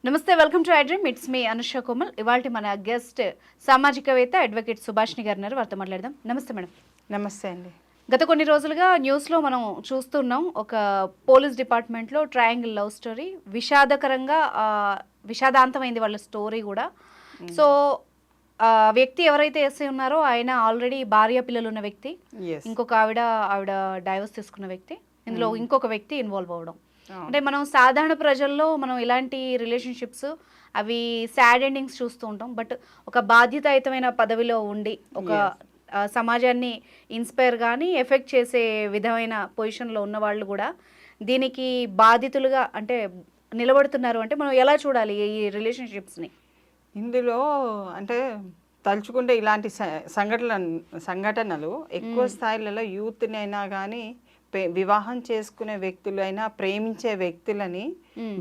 నమస్తే, welcome to iDream. It's me Anusha Komal. ఇవాళ మన గెస్ట్ సామాజికవేత్త అడ్వకేట్ సుభాష్ని గారు ఉన్నారు. వారితో మాట్లాడదాం. నమస్తే మేడం. నమస్తే అండి. గత కొన్ని రోజులుగా న్యూస్లో మనం చూస్తున్నాం, ఒక పోలీస్ డిపార్ట్మెంట్లో ట్రయాంగిల్ లవ్ స్టోరీ విషాదకరంగా విషాదాంతమైంది వాళ్ళ స్టోరీ కూడా. సో వ్యక్తి ఎవరైతే ఎస్ఐ ఉన్నారో ఆయన ఆల్రెడీ భార్య పిల్లలు ఉన్న వ్యక్తి, ఇంకొక ఆవిడ డైవర్స్ తీసుకున్న వ్యక్తి, ఇందులో ఇంకొక వ్యక్తి ఇన్వాల్వ్ అవ్వడం. అంటే మనం సాధారణ ప్రజల్లో మనం ఇలాంటి రిలేషన్షిప్స్ అవి సాడ్ ఎండింగ్స్ చూస్తూ ఉంటాం. బట్ ఒక బాధ్యతాయుతమైన పదవిలో ఉండి ఒక సమాజాన్ని ఇన్స్పైర్ కానీ ఎఫెక్ట్ చేసే విధమైన పొజిషన్లో ఉన్న వాళ్ళు కూడా దీనికి బాధితులుగా అంటే నిలబడుతున్నారు. అంటే మనం ఎలా చూడాలి ఈ రిలేషన్షిప్స్ని? ఇందులో అంటే తలుచుకుంటే ఇలాంటి సంఘటనలు ఎక్కువ స్థాయిలలో యూత్ని అయినా కానీ వివాహం చేసుకునే వ్యక్తులైనా ప్రేమించే వ్యక్తులని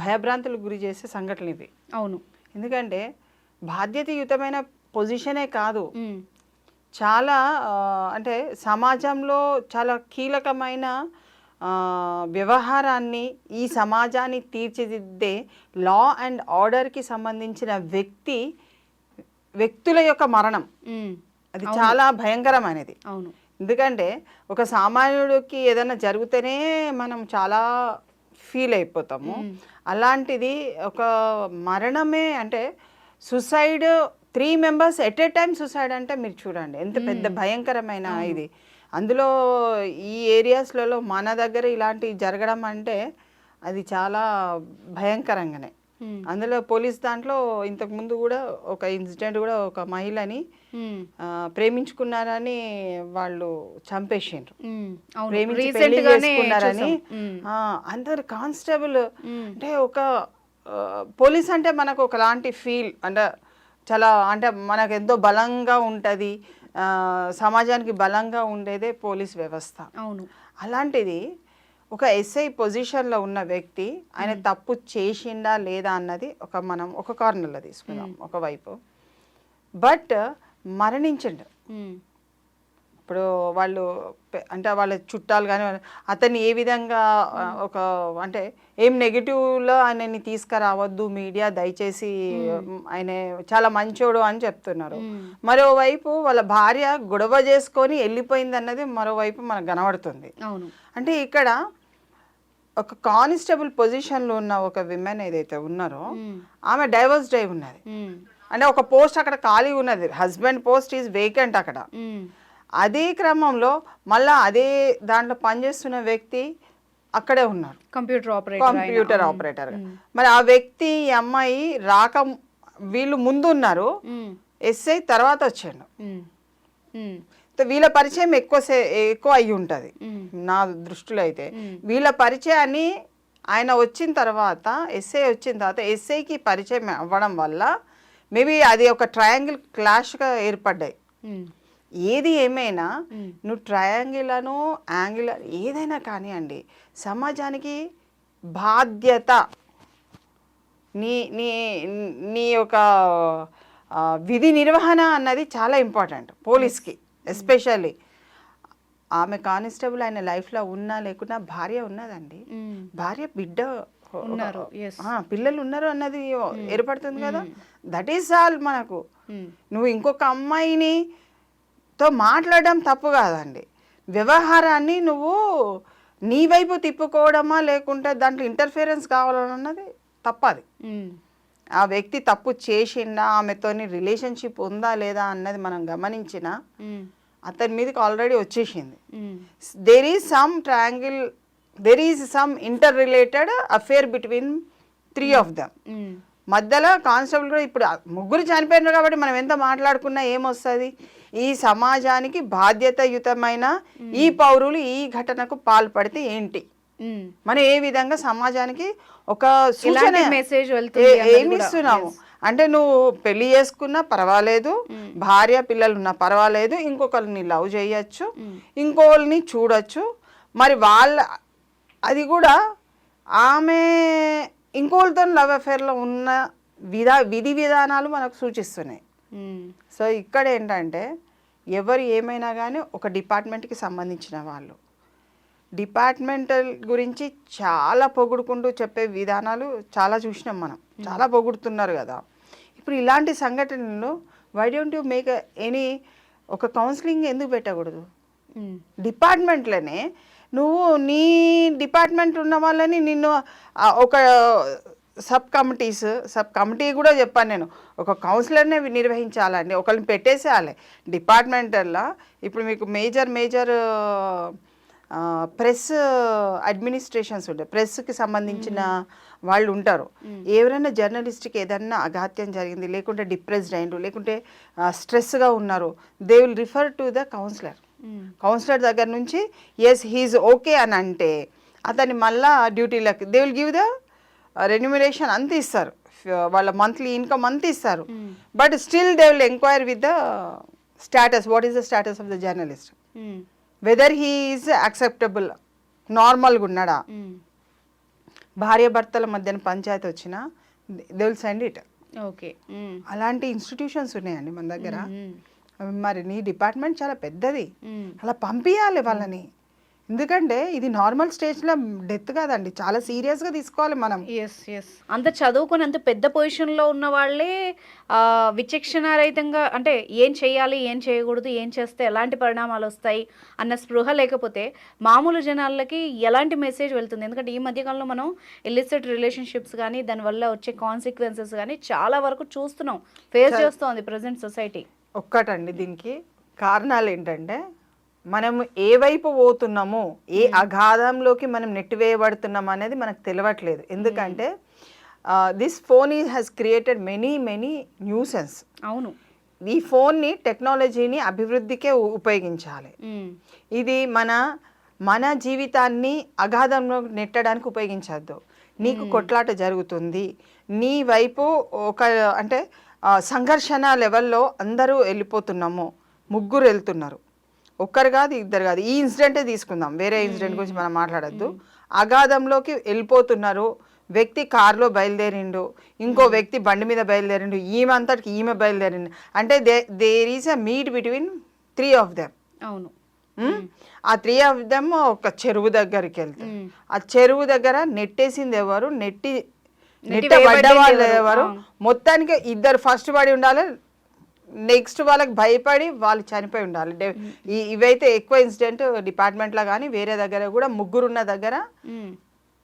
భయభ్రాంతులకు గురి చేసే సంఘటనలు ఇవి. అవును, ఎందుకంటే బాధ్యతయుతమైన పొజిషనే కాదు, చాలా అంటే సమాజంలో చాలా కీలకమైన వ్యవహారాన్ని ఈ సమాజాన్ని తీర్చిదిద్దే లా అండ్ ఆర్డర్కి సంబంధించిన వ్యక్తుల యొక్క మరణం అది చాలా భయంకరమైనది. అవును, ఎందుకంటే ఒక సామాన్యుడికి ఏదైనా జరిగితేనే మనం చాలా ఫీల్ అయిపోతాము. అలాంటిది ఒక మరణమే అంటే suicide, 3 members at a time suicide అంటే మీరు చూడండి ఎంత పెద్ద భయంకరమైన ఇది. అందులో ఈ ఏరియాస్లలో మన దగ్గర ఇలాంటివి జరగడం అంటే అది చాలా భయంకరంగానే. అందులో పోలీస్ దాంట్లో ఇంతకుముందు కూడా ఒక ఇన్సిడెంట్ కూడా ఒక మహిళని ప్రేమించుకున్నారని వాళ్ళు చంపేసిండ్రు, ప్రేమించి పెళ్లి చేసుకున్నారని. అందరు కానిస్టేబుల్ అంటే ఒక పోలీస్ అంటే మనకు ఒకలాంటి ఫీల్, అంటే చాలా అంటే మనకు ఎంతో బలంగా ఉంటుంది, సమాజానికి బలంగా ఉండేదే పోలీస్ వ్యవస్థ. అవును, అలాంటిది ఒక ఎస్ఐ పొజిషన్లో ఉన్న వ్యక్తి ఆయన తప్పు చేసిండా లేదా అన్నది మనం ఒక కార్నర్లో తీసుకున్నాం ఒకవైపు. బట్ మరణించండు. ఇప్పుడు వాళ్ళు అంటే వాళ్ళ చుట్టాలు కానీ అతన్ని ఏ విధంగా ఒక అంటే ఏం నెగిటివ్లో ఆయనని తీసుకురావద్దు మీడియా దయచేసి, ఆయన చాలా మంచోడు అని చెప్తున్నారు. మరోవైపు వాళ్ళ భార్య గొడవ చేసుకొని వెళ్ళిపోయింది అన్నది మరోవైపు మనకు కనబడుతుంది. అంటే ఇక్కడ ఒక కానిస్టేబుల్ పొజిషన్లో ఉన్న ఒక విమెన్ ఏదైతే ఉన్నారో ఆమె డైవర్స్ డే ఉన్నది, అంటే ఒక పోస్ట్ అక్కడ ఖాళీ ఉన్నది, హస్బెండ్ పోస్ట్ ఈజ్ వేకెంట్ అక్కడ. అదే క్రమంలో మళ్ళా అదే దాంట్లో పనిచేస్తున్న వ్యక్తి అక్కడే ఉన్నారు, కంప్యూటర్ ఆపరేటర్. మరి ఆ వ్యక్తి ఈ అమ్మాయి వీళ్ళు ముందు ఉన్నారు, ఎస్ఐ తర్వాత వచ్చాడు. వీళ్ళ పరిచయం ఎక్కువ అయ్యి ఉంటుంది నా దృష్టిలో. అయితే వీళ్ళ పరిచయాన్ని ఆయన వచ్చిన తర్వాత, ఎస్ఐ వచ్చిన తర్వాత ఎస్ఐకి పరిచయం అవ్వడం వల్ల మేబీ అది ఒక ట్రయాంగిల్ క్లాష్గా ఏర్పడ్డాయి. ఏది ఏమైనా నువ్వు ట్రయాంగిల్ అను యాంగిల్ ఏదైనా కానివ్వండి, సమాజానికి బాధ్యత, నీ నీ నీ యొక్క విధి నిర్వహణ అన్నది చాలా ఇంపార్టెంట్ పోలీస్కి. ఎస్పెషల్లీ ఆమె కానిస్టేబుల్ ఆయన లైఫ్లో ఉన్నా లేకున్నా భార్య ఉన్నదండి, భార్య బిడ్డ పిల్లలు ఉన్నారు అన్నది ఏర్పడుతుంది కదా. That is all. మనకు నువ్వు ఇంకొక అమ్మాయితో మాట్లాడడం తప్పు కాదండి, వ్యవహారాన్ని నువ్వు నీ వైపు తిప్పుకోవడమా లేకుంటే దాంట్లో ఇంటర్ఫిరెన్స్ కావాలన్నది తప్పది. ఆ వ్యక్తి తప్పు చేసిండా, ఆమెతోని రిలేషన్షిప్ ఉందా లేదా అన్నది మనం గమనించిన అతని మీదకి ఆల్రెడీ వచ్చేసింది. There is some triangle, there is some inter related affair between 3 of them. మధ్యలో కానిస్టేబుల్ కూడా ఇప్పుడు ముగ్గురు చనిపోయినారు కాబట్టి మనం ఎంత మాట్లాడుకున్నా ఏమొస్తుంది? ఈ సమాజానికి బాధ్యతాయుతమైన ఈ పౌరులు ఈ ఘటనకు పాల్పడితే ఏంటి, మనం ఏ విధంగా సమాజానికి ఒక సూచన మెసేజ్ ఏమిస్తున్నాము అంటే, నువ్వు పెళ్లి చేసుకున్నా పర్వాలేదు, భార్య పిల్లలు ఉన్నా పర్వాలేదు, ఇంకొకరిని లవ్ చేయొచ్చు, ఇంకోళ్ళని చూడొచ్చు. మరి అది కూడా ఆమె ఇంకోళ్ళతో లవ్ అఫేర్లో ఉన్న విధి విధానాలు మనకు సూచిస్తున్నాయి. సో ఇక్కడ ఏంటంటే ఎవరు ఏమైనా కానీ ఒక డిపార్ట్మెంట్కి సంబంధించిన వాళ్ళు డిపార్ట్మెంటల్ గురించి చాలా పొగుడుకుంటూ చెప్పే విధానాలు చాలా చూసినాం మనం, చాలా పొగుడుతున్నారు కదా. ఇప్పుడు ఇలాంటి సంఘటనలు why don't you make any ఒక కౌన్సిలింగ్ ఎందుకు పెట్టకూడదు? డిపార్ట్మెంట్లోనే నువ్వు నీ డిపార్ట్మెంట్ ఉన్న వాళ్ళని నిన్ను ఒక సబ్ కమిటీ కూడా చెప్పాను నేను, ఒక కౌన్సిలర్నే నిర్వహించాలండి, ఒకరిని పెట్టేసేయాలి డిపార్ట్మెంటల్లో. ఇప్పుడు మీకు మేజర్ ప్రెస్ అడ్మినిస్ట్రేషన్స్ ఉంటాయి, ప్రెస్కి సంబంధించిన వాళ్ళు ఉంటారు. ఎవరైనా జర్నలిస్ట్కి ఏదన్నా అఘాత్యం జరిగింది, లేకుంటే డిప్రెస్డ్ అయిండు, లేకుంటే స్ట్రెస్గా ఉన్నారు, they will refer to the counsellor దగ్గర నుంచి ఎస్ హీఈస్ ఓకే అని అంటే అతన్ని మళ్ళా డ్యూటీలకు they will give the remuneration అంత ఇస్తారు, వాళ్ళ మంత్లీ ఇన్కమ్ అంత ఇస్తారు. But still they will enquire with the status, what is the status of the journalist, whether he is acceptable, నార్మల్గా ఉన్నాడా. భార్యాభర్తల మధ్యన పంచాయతీ వచ్చినా they will send it. Okay, అలాంటి ఇన్స్టిట్యూషన్స్ ఉన్నాయండి మన దగ్గర. మరి నీ డిపార్ట్మెంట్ చాలా పెద్దది, అలా పంపించాలి వాళ్ళని. ఎందుకంటే ఇది నార్మల్ స్టేజ్లో డెత్ కాదండి, చాలా సీరియస్గా తీసుకోవాలి మనం. ఎస్ అంత చదువుకొని అంత పెద్ద పొజిషన్లో ఉన్న వాళ్ళే విచక్షణారహితంగా అంటే ఏం చేయాలి, ఏం చేయకూడదు, ఏం చేస్తే ఎలాంటి పరిణామాలు వస్తాయి అన్న స్పృహ లేకపోతే మామూలు జనాలకి ఎలాంటి మెసేజ్ వెళ్తుంది? ఎందుకంటే ఈ మధ్యకాలంలో మనం ఇల్లిసిట్ రిలేషన్షిప్స్ కానీ దానివల్ల వచ్చే కాన్సిక్వెన్సెస్ కానీ చాలా వరకు చూస్తున్నాం, ఫేస్ చేస్తోంది ప్రజెంట్ సొసైటీ. ఒక్కటండి దీనికి కారణాలు ఏంటంటే మనం ఏ వైపు పోతున్నామో, ఏ అగాధంలోకి మనం నెట్టివేయబడుతున్నాం అనేది మనకు తెలియట్లేదు. ఎందుకంటే this phone has created many nuisance. అవును, ఈ ఫోన్ని టెక్నాలజీని అభివృద్ధికే ఉపయోగించాలి. ఇది మన జీవితాన్ని అగాధంలో నెట్టడానికి ఉపయోగించద్దు. నీకు కొట్లాట జరుగుతుంది, నీ వైపు ఒక అంటే సంఘర్షణ లెవెల్లో అందరూ వెళ్ళిపోతున్నాము, ముగ్గురు వెళ్తున్నారు, ఒక్కరు కాదు ఇద్దరు కాదు. ఈ ఇన్సిడెంటే తీసుకుందాం, వేరే ఇన్సిడెంట్ గురించి మనం మాట్లాడద్దు. అగాధంలోకి వెళ్ళిపోతున్నారు, వ్యక్తి కారులో బయలుదేరిండు, ఇంకో వ్యక్తి బండి మీద బయలుదేరిండు, ఈమె అంతటికి ఈమె బయలుదేరిండు. అంటే there is a meet between 3 of them. అవును, ఆ 3 of them ఒక చెరువు దగ్గరికి వెళ్తారు. ఆ చెరువు దగ్గర నెట్టేసింది ఎవరు, నెట్టబడ్డ వాళ్ళు ఎవరు, మొత్తానికి ఇద్దరు ఫస్ట్ పడి ఉండాలి, నెక్స్ట్ వాళ్ళకి భయపడి వాళ్ళు చనిపోయి ఉండాలి. ఇవైతే ఎక్కువ ఇన్సిడెంట్ డిపార్ట్మెంట్లో కానీ వేరే దగ్గర కూడా ముగ్గురున్న దగ్గర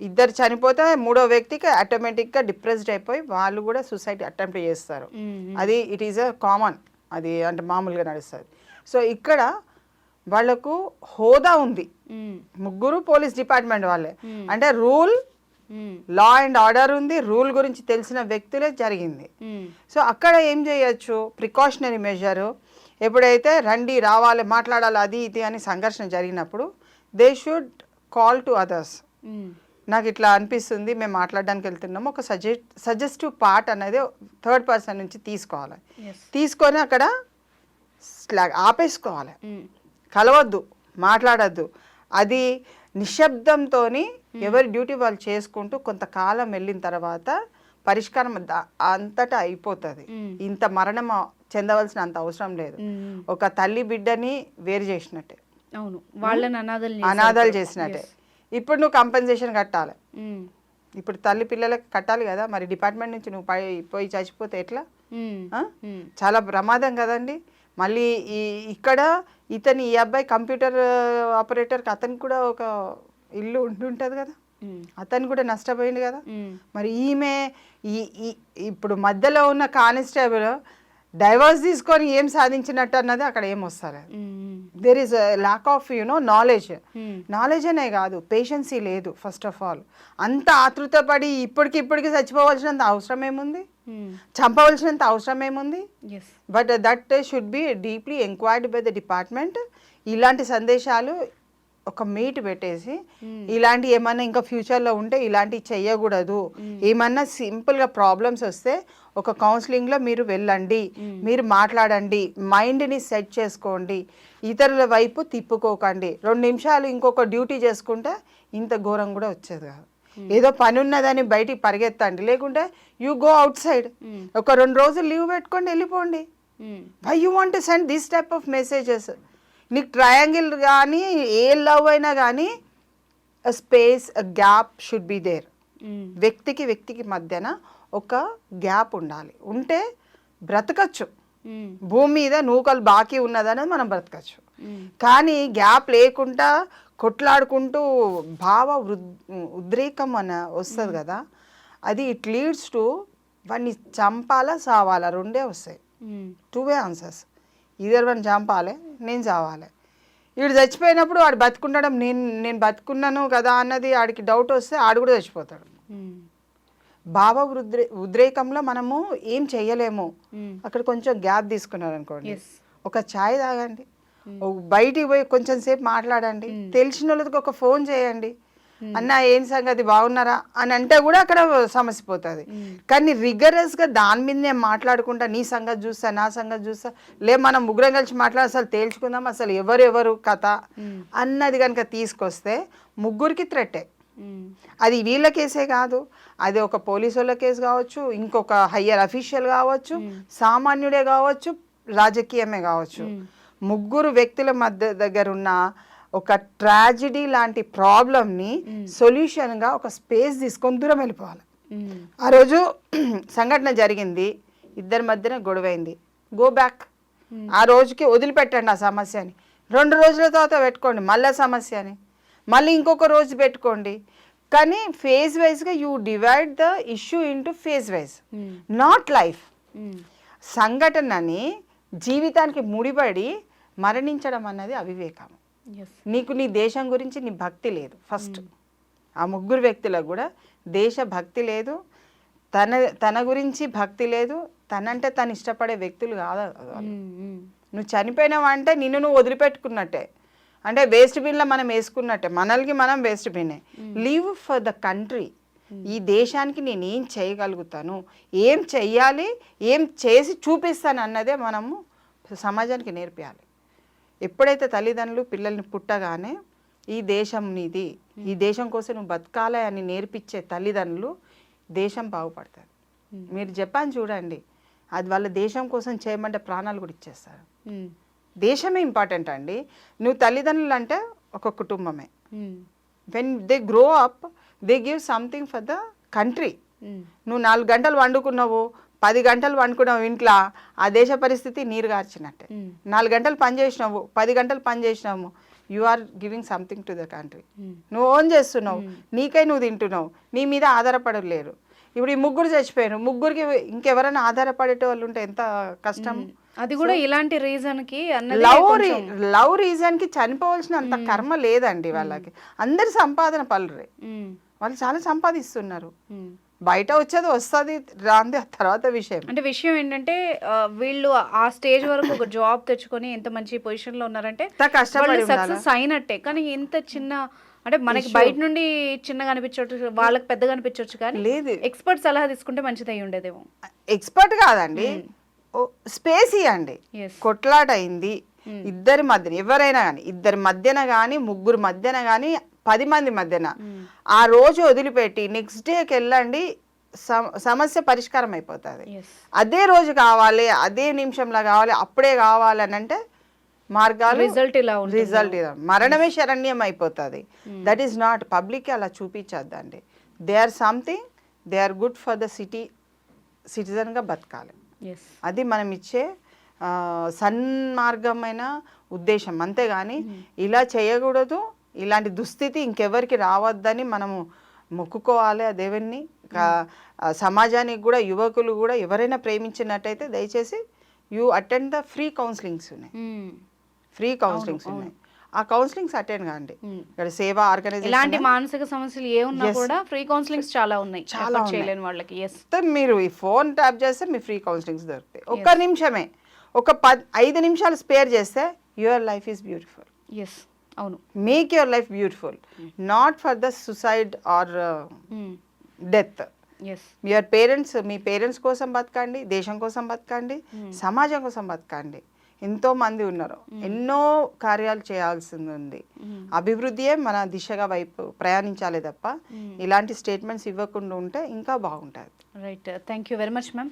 ఇద్దరు చనిపోతే మూడో వ్యక్తికి ఆటోమేటిక్గా డిప్రెస్డ్ అయిపోయి వాళ్ళు కూడా సూసైడ్ అటెంప్ట్ చేస్తారు. అది ఇట్ ఈస్ అ కామన్, అది అంటే మామూలుగా నడుస్తుంది. సో ఇక్కడ వాళ్ళకు హోదా ఉంది, ముగ్గురు పోలీస్ డిపార్ట్మెంట్ వాళ్ళే, అంటే లా అండ్ ఆర్డర్ ఉంది, రూల్ గురించి తెలిసిన వ్యక్తులే జరిగింది. సో అక్కడ ఏం చేయొచ్చు, ప్రికాషనరీ మెజరు, ఎప్పుడైతే రండి రావాలి మాట్లాడాలి అది ఇది అని సంఘర్షణ జరిగినప్పుడు they should call to others. నాకు ఇట్లా అనిపిస్తుంది, మేము మాట్లాడడానికి వెళ్తున్నాము, ఒక సజెస్టివ్ పార్ట్ అనేది థర్డ్ పర్సన్ నుంచి తీసుకోవాలి. తీసుకొని అక్కడ ఆపేసుకోవాలి, కలవద్దు, మాట్లాడద్దు. అది నిశ్శబ్దంతో ఎవరి డ్యూటీ వాళ్ళు చేసుకుంటూ కొంతకాలం వెళ్ళిన తర్వాత పరిష్కారం అంతటా అయిపోతుంది. ఇంత మరణం చెందవలసిన అంత అవసరం లేదు. ఒక తల్లి బిడ్డని వేరు చేసినట్టే, అవును, వాళ్ళని అనాథాలు చేసినట్టే. ఇప్పుడు నువ్వు కంపెన్సేషన్ కట్టాలి, ఇప్పుడు తల్లి పిల్లలకి కట్టాలి కదా, మరి డిపార్ట్మెంట్ నుంచి నువ్వు పోయి చచ్చిపోతే ఎట్లా? చాలా ప్రమాదం కదండి. మళ్ళీ ఇక్కడ ఈ అబ్బాయి కంప్యూటర్ ఆపరేటర్కి అతనికి కూడా ఒక ఇల్లు ఉంటుంటుంది కదా, అతను కూడా నష్టపోయింది కదా. మరి ఈమె ఇప్పుడు మధ్యలో ఉన్న కానిస్టేబుల్ డైవర్స్ తీసుకొని ఏం సాధించినట్టు అన్నది అక్కడ ఏం వస్తారు. There is lack of knowledge అనే కాదు, పేషెన్సీ లేదు. ఫస్ట్ ఆఫ్ ఆల్ అంత ఆతృతపడి ఇప్పటికి చచ్చిపోవాల్సినంత అవసరం ఏముంది, చంపవలసినంత అవసరం ఏముంది. But that should be deeply enquired by the department. ఇలాంటి సందేశాలు ఒక మీట్ పెట్టేసి ఇలాంటి ఏమన్నా ఇంకా ఫ్యూచర్లో ఉంటే ఇలాంటివి చెయ్యకూడదు, ఏమన్నా సింపుల్గా ప్రాబ్లమ్స్ వస్తే ఒక కౌన్సిలింగ్లో మీరు వెళ్ళండి, మీరు మాట్లాడండి, మైండ్ని సెట్ చేసుకోండి, ఇతరుల వైపు తిప్పుకోకండి. 2 నిమిషాలు ఇంకొక డ్యూటీ చేసుకుంటే ఇంత ఘోరం కూడా వచ్చేది కాదు. ఏదో పని ఉన్నదని బయటికి పరిగెత్తండి, లేకుంటే యూ గో అవుట్ సైడ్, ఒక 2 రోజులు లీవ్ పెట్టుకోండి, వెళ్ళిపోండి. Why you want to send this type of messages? నీకు ట్రయాంగిల్ కానీ ఏ లవ్ అయినా కానీ space gap should be there. వ్యక్తికి వ్యక్తికి మధ్యన ఒక గ్యాప్ ఉండాలి. ఉంటే బ్రతకచ్చు. భూమి మీద నూకలు బాకీ ఉన్నదనేది మనం బ్రతకచ్చు. కానీ గ్యాప్ లేకుండా కొట్లాడుకుంటూ ఉద్రేకం అని వస్తుంది కదా, అది ఇట్ లీడ్స్ టు వాడిని చంపాలా సావాలా రెండే వస్తాయి. 2 వే ఆన్సర్స్. ఇద్దరు వాడిని చంపాలి, నేను చావాలి. వీడు చచ్చిపోయినప్పుడు వాడు బతుకుండడం నేను బతుకున్నాను కదా అన్నది ఆడికి డౌట్ వస్తే ఆడు కూడా చచ్చిపోతాడు. ఉద్రేకంలో మనము ఏం చెయ్యలేము. అక్కడ కొంచెం గ్యాప్ తీసుకున్నారు అనుకోండి, ఒక ఛాయ్ తాగండి, బయటికి పోయి కొంచెం సేపు మాట్లాడండి, తెలిసిన వాళ్ళకి ఒక ఫోన్ చేయండి, అన్న ఏం సంగతి బాగున్నారా అని అంటే కూడా అక్కడ సమస్య పోతుంది. కానీ రిగరస్గా దాని మీదనే మాట్లాడుకుంటా నీ సంగతి చూస్తా నా సంగతి చూస్తా మనం ముగ్గురం కలిసి మాట్లాడి అసలు తేల్చుకుందాం అసలు ఎవరెవరు కథ అన్నది కనుక తీసుకొస్తే ముగ్గురికి థ్రెట్టే. అది వీళ్ళ కేసే కాదు, అది ఒక పోలీసు వాళ్ళ కేసు కావచ్చు, ఇంకొక హయ్యర్ అఫీషియల్ కావచ్చు, సామాన్యుడే కావచ్చు, రాజకీయమే కావచ్చు. ముగ్గురు వ్యక్తుల మధ్య దగ్గర ఉన్న ఒక ట్రాజడీ లాంటి ప్రాబ్లమ్ని సొల్యూషన్గా ఒక స్పేస్ తీసుకొని దూరం వెళ్ళిపోవాలి. ఆ రోజు సంఘటన జరిగింది, ఇద్దరి మధ్యన గొడవైంది, గో బ్యాక్. ఆ రోజుకి వదిలిపెట్టండి ఆ సమస్యని. 2 రోజుల తర్వాత పెట్టుకోండి మళ్ళీ సమస్యని, మళ్ళీ ఇంకొక రోజు పెట్టుకోండి. కానీ ఫేజ్ వైజ్గా you divide the issue into phase wise, not life. సంఘటనని జీవితానికి ముడిపడి మరణించడం అన్నది అవివేకం. నీకు నీ దేశం గురించి నీ భక్తి లేదు. ఫస్ట్ ఆ ముగ్గురు వ్యక్తులకు కూడా దేశ భక్తి లేదు, తన గురించి భక్తి లేదు, తనంటే తను ఇష్టపడే వ్యక్తులు కాదు. నువ్వు చనిపోయినావు అంటే నిన్ను నువ్వు వదిలిపెట్టుకున్నట్టే, అంటే వేస్ట్ బిన్లో మనం వేసుకున్నట్టే, మనల్ని మనం వేస్ట్ బిన్నే. Live for the country. ఈ దేశానికి నేను ఏం చేయగలుగుతాను, ఏం చెయ్యాలి, ఏం చేసి చూపిస్తాను అన్నదే మనము సమాజానికి నేర్పించాలి. ఎప్పుడైతే తల్లిదండ్రులు పిల్లల్ని పుట్టగానే ఈ దేశం నీది, ఈ దేశం కోసం నువ్వు బతకాలి అని నేర్పించే తల్లిదండ్రులు దేశం బాగుపడుతుంది. మీరు జపాన్ చూడండి, అది వాళ్ళ దేశం కోసం చేయమంటే ప్రాణాలు కూడా ఇచ్చేస్తారు. దేశమే ఇంపార్టెంట్ అండి. నువ్వు తల్లిదండ్రులు అంటే ఒక కుటుంబమే. When they grow up they give something for the country. నువ్వు 4 గంటలు వండుకున్నావు, 10 గంటలు వండుకున్నావు ఇంట్లో, ఆ దేశ పరిస్థితి నీరు గార్చినట్టే. 4 గంటలు పని చేసినావు, 10 గంటలు పని చేసినావు, you are giving something to the country. నువ్వు ఓన్ చేస్తున్నావు, నీకై నువ్వు తింటున్నావు, నీ మీద ఆధారపడలేరు. ఇప్పుడు ఈ ముగ్గురు చచ్చిపోయారు, ముగ్గురికి ఇంకెవరైనా ఆధారపడేట వాళ్ళు ఉంటే ఎంత కష్టం. అది కూడా ఇలాంటి రీజన్ కి లవ్ రీజన్ కి చనిపోవాల్సిన అంత కర్మ లేదండి వాళ్ళకి. అందరి సంపాదన పలురే, వాళ్ళు చాలా సంపాదిస్తున్నారు. బయట వచ్చేది వస్తుంది రాంది తర్వాత విషయం. అంటే విషయం ఏంటంటే వీళ్ళు ఆ స్టేజ్ వరకు ఒక జాబ్ తెచ్చుకొని ఎంత మంచి పొజిషన్ లో ఉన్నారంటే కష్టపడి సక్సెస్ అయినట్టే. కానీ ఎంత చిన్న అంటే మనకి బయట నుండి చిన్నగా అనిపించవచ్చు, వాళ్ళకి పెద్దగా అనిపించవచ్చు, కానీ లేదు ఎక్స్పర్ట్ సలహా తీసుకుంటే మంచిది అయి ఉండేదేమో. ఎక్స్పర్ట్ కాదండి, స్పేస్ ఇవ్వండి. కొట్లాట అయింది ఇద్దరి మధ్యన, ఎవరైనా కానీ ఇద్దరి మధ్యన కానీ ముగ్గురు మధ్యన కానీ 10 మంది మధ్యన, ఆ రోజు వదిలిపెట్టి నెక్స్ట్ డేకి వెళ్ళండి, సమస్య పరిష్కారం అయిపోతుంది. అదే రోజు కావాలి, అదే నిమిషంలో కావాలి, అప్పుడే కావాలి అని అంటే మార్గాలు రిజల్ట్ ఇలా మరణమే శరణ్యం అయిపోతుంది. That is not. పబ్లిక్ అలా చూపించద్దండి. They are something, they are good for the సిటిజన్గా బతకాలి. అది మనం ఇచ్చే సన్మార్గమైన ఉద్దేశం. అంతేగాని ఇలా చేయకూడదు, ఇలాంటి దుస్థితి ఇంకెవరికి రావద్దని మనము మొక్కుకోవాలి ఆ దేవుణ్ణి. సమాజానికి కూడా, యువకులు కూడా ఎవరైనా ప్రేమించినట్టయితే దయచేసి you attend the free counsellings ఉన్నాయి, ఫ్రీ కౌన్సిలింగ్స్ ఉన్నాయి. ఆ కౌన్సిలింగ్స్ అటెండ్ కాండి. ఇక్కడ సేవా ఆర్గనైజేషన్, ఇలాంటి మానసిక సమస్యలు ఏ ఉన్నా కూడా ఫ్రీ కౌన్సిలింగ్స్ చాలా ఉన్నాయి, చాలా చేయలేని వాళ్ళకి. మీరు ఈ ఫోన్ ట్యాప్ చేస్తే మీ ఫ్రీ కౌన్సిలింగ్స్ దొరుకుతాయి. ఒక్క నిమిషమే, ఒక 5 నిమిషాలు స్పేర్ చేస్తే యువర్ లైఫ్ ఈస్ బ్యూటిఫుల్. అవును, make your life beautiful, not for the suicide are death. Your parents, me parents కోసం బతకండి, దేశం కోసం బతకండి, సమాజం కోసం బతకండి. ఎంతో మంది ఉన్నారు, ఎన్నో కార్యాలు చేయాల్సింది ఉంది. అభివృద్ధియే మన దిశగా వైపు ప్రయాణించాలి తప్ప ఇలాంటి స్టేట్మెంట్స్ ఇవ్వకుండా ఉంటే ఇంకా బాగుంటుంది. Right, thank you very much ma'am.